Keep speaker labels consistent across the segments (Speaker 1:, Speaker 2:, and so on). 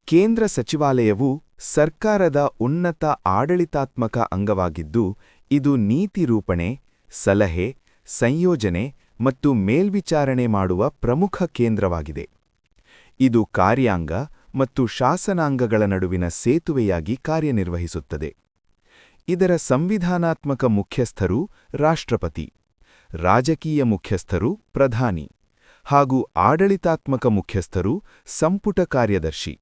Speaker 1: ಕೇಂದ್ರ ಸಚಿವಾಲಯವು ಸರ್ಕಾರದ ಉನ್ನತ ಆಡಳಿತಾತ್ಮಕ ಅಂಗವಾಗಿದ್ದು, ಇದು ನೀತಿ ರೂಪಣೆ, ಸಲಹೆ, ಸಂಯೋಜನೆ ಮತ್ತು ಮೇಲ್ವಿಚಾರಣೆ ಮಾಡುವ ಪ್ರಮುಖ ಕೇಂದ್ರವಾಗಿದೆ. ಇದು ಕಾರ್ಯಾಂಗ ಮತ್ತು ಶಾಸನಾಂಗಗಳ ನಡುವಿನ ಸೇತುವೆಯಾಗಿ ಕಾರ್ಯನಿರ್ವಹಿಸುತ್ತದೆ. ಇದರ ಸಂವಿಧಾನಾತ್ಮಕ ಮುಖ್ಯಸ್ಥರು ರಾಷ್ಟ್ರಪತಿ, ರಾಜಕೀಯ ಮುಖ್ಯಸ್ಥರು ಪ್ರಧಾನಿ, ಹಾಗೂ ಆಡಳಿತಾತ್ಮಕ ಮುಖ್ಯಸ್ಥರು ಸಂಪುಟ ಕಾರ್ಯದರ್ಶಿ.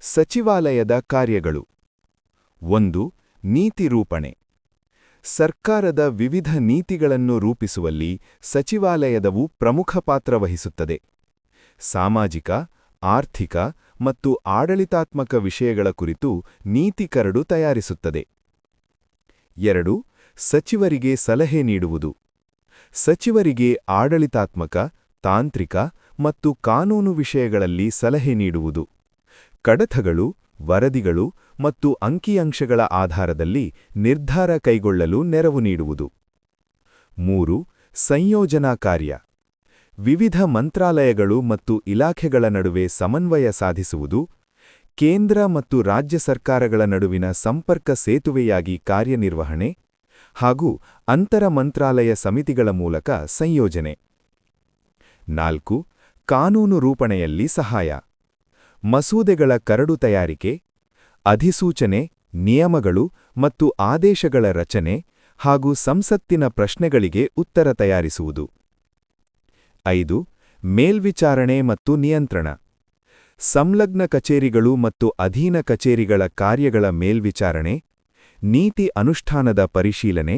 Speaker 1: ಸಚಿವಾಲಯದ ಕಾರ್ಯಗಳು. 1. ನೀತಿ ರೂಪಣೆ. ಸರ್ಕಾರದ ವಿವಿಧ ನೀತಿಗಳನ್ನು ರೂಪಿಸುವಲ್ಲಿ ಸಚಿವಾಲಯದವು ಪ್ರಮುಖ ಪಾತ್ರ ವಹಿಸುತ್ತದೆ. ಸಾಮಾಜಿಕ, ಆರ್ಥಿಕ ಮತ್ತು ಆಡಳಿತಾತ್ಮಕ ವಿಷಯಗಳ ಕುರಿತು ನೀತಿ ಕರಡು ತಯಾರಿಸುತ್ತದೆ. 2. ಸಚಿವರಿಗೆ ಸಲಹೆ ನೀಡುವುದು. ಸಚಿವರಿಗೆ ಆಡಳಿತಾತ್ಮಕ, ತಾಂತ್ರಿಕ ಮತ್ತು ಕಾನೂನು ವಿಷಯಗಳಲ್ಲಿ ಸಲಹೆ ನೀಡುವುದು. ಕಡತಗಳು, ವರದಿಗಳು ಮತ್ತು ಅಂಕಿಅಂಶಗಳ ಆಧಾರದಲ್ಲಿ ನಿರ್ಧಾರ ಕೈಗೊಳ್ಳಲು ನೆರವು ನೀಡುವುದು. 3. ಸಂಯೋಜನಾ ಕಾರ್ಯ. ವಿವಿಧ ಮಂತ್ರಾಲಯಗಳು ಮತ್ತು ಇಲಾಖೆಗಳ ನಡುವೆ ಸಮನ್ವಯ ಸಾಧಿಸುವುದು, ಕೇಂದ್ರ ಮತ್ತು ರಾಜ್ಯ ಸರ್ಕಾರಗಳ ನಡುವಿನ ಸಂಪರ್ಕ ಸೇತುವೆಯಾಗಿ ಕಾರ್ಯನಿರ್ವಹಣೆ, ಹಾಗೂ ಅಂತರ ಮಂತ್ರಾಲಯ ಸಮಿತಿಗಳ ಮೂಲಕ ಸಂಯೋಜನೆ. 4. ಕಾನೂನು ರೂಪಣೆಯಲ್ಲಿ ಸಹಾಯ. ಮಸೂದೆಗಳ ಕರಡು ತಯಾರಿಕೆ, ಅಧಿಸೂಚನೆ, ನಿಯಮಗಳು ಮತ್ತು ಆದೇಶಗಳ ರಚನೆ ಹಾಗೂ ಸಂಸತ್ತಿನ ಪ್ರಶ್ನೆಗಳಿಗೆ ಉತ್ತರ ತಯಾರಿಸುವುದು. 5. ಮೇಲ್ವಿಚಾರಣೆ ಮತ್ತು ನಿಯಂತ್ರಣ. ಸಂಲಗ್ನ ಕಚೇರಿಗಳು ಮತ್ತು ಅಧೀನ ಕಚೇರಿಗಳ ಕಾರ್ಯಗಳ ಮೇಲ್ವಿಚಾರಣೆ, ನೀತಿ ಅನುಷ್ಠಾನದ ಪರಿಶೀಲನೆ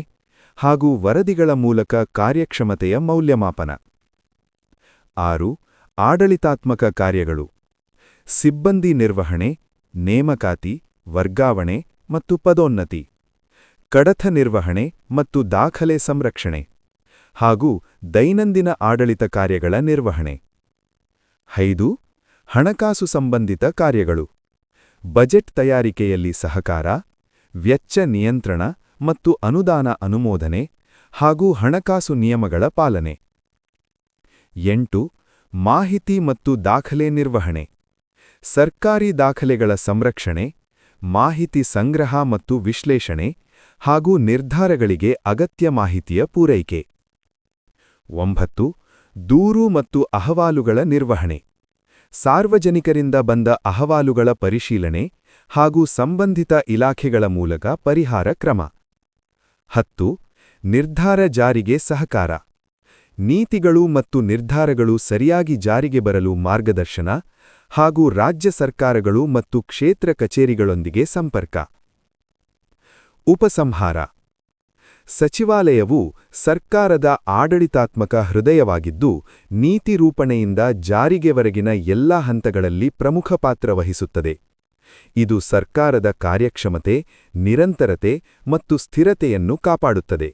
Speaker 1: ಹಾಗೂ ವರದಿಗಳ ಮೂಲಕ ಕಾರ್ಯಕ್ಷಮತೆಯ ಮೌಲ್ಯಮಾಪನ. 6. ಆಡಳಿತಾತ್ಮಕ ಕಾರ್ಯಗಳು. ಸಿಬ್ಬಂದಿ ನಿರ್ವಹಣೆ, ನೇಮಕಾತಿ, ವರ್ಗಾವಣೆ ಮತ್ತು ಪದೋನ್ನತಿ, ಕಡತ ನಿರ್ವಹಣೆ ಮತ್ತು ದಾಖಲೆ ಸಂರಕ್ಷಣೆ, ಹಾಗೂ ದೈನಂದಿನ ಆಡಳಿತ ಕಾರ್ಯಗಳ ನಿರ್ವಹಣೆ. 5. ಹಣಕಾಸು ಸಂಬಂಧಿತ ಕಾರ್ಯಗಳು. ಬಜೆಟ್ ತಯಾರಿಕೆಯಲ್ಲಿ ಸಹಕಾರ, ವೆಚ್ಚ ನಿಯಂತ್ರಣ ಮತ್ತು ಅನುದಾನ ಅನುಮೋದನೆ, ಹಾಗೂ ಹಣಕಾಸು ನಿಯಮಗಳ ಪಾಲನೆ. 8. ಮಾಹಿತಿ ಮತ್ತು ದಾಖಲೆ ನಿರ್ವಹಣೆ. ಸರ್ಕಾರಿ ದಾಖಲೆಗಳ ಸಂರಕ್ಷಣೆ, ಮಾಹಿತಿ ಸಂಗ್ರಹ ಮತ್ತು ವಿಶ್ಲೇಷಣೆ, ಹಾಗೂ ನಿರ್ಧಾರಗಳಿಗೆ ಅಗತ್ಯ ಮಾಹಿತಿಯ ಪೂರೈಕೆ. 9. ದೂರು ಮತ್ತು ಅಹವಾಲುಗಳ ನಿರ್ವಹಣೆ. ಸಾರ್ವಜನಿಕರಿಂದ ಬಂದ ಅಹವಾಲುಗಳ ಪರಿಶೀಲನೆ ಹಾಗೂ ಸಂಬಂಧಿತ ಇಲಾಖೆಗಳ ಮೂಲಕ ಪರಿಹಾರ ಕ್ರಮ. 10. ನಿರ್ಧಾರ ಜಾರಿಗೆ ಸಹಕಾರ. ನೀತಿಗಳು ಮತ್ತು ನಿರ್ಧಾರಗಳು ಸರಿಯಾಗಿ ಜಾರಿಗೆ ಬರಲು ಮಾರ್ಗದರ್ಶನ ಹಾಗೂ ರಾಜ್ಯ ಸರ್ಕಾರಗಳು ಮತ್ತು ಕ್ಷೇತ್ರ ಕಚೇರಿಗಳೊಂದಿಗೆ ಸಂಪರ್ಕ. ಉಪಸಂಹಾರ. ಸಚಿವಾಲಯವು ಸರ್ಕಾರದ ಆಡಳಿತಾತ್ಮಕ ಹೃದಯವಾಗಿದ್ದು, ನೀತಿ ರೂಪಣೆಯಿಂದ ಜಾರಿಗೆವರೆಗಿನ ಎಲ್ಲಾ ಹಂತಗಳಲ್ಲಿ ಪ್ರಮುಖ ಪಾತ್ರ ವಹಿಸುತ್ತದೆ. ಇದು ಸರ್ಕಾರದ ಕಾರ್ಯಕ್ಷಮತೆ, ನಿರಂತರತೆ ಮತ್ತು ಸ್ಥಿರತೆಯನ್ನು ಕಾಪಾಡುತ್ತದೆ.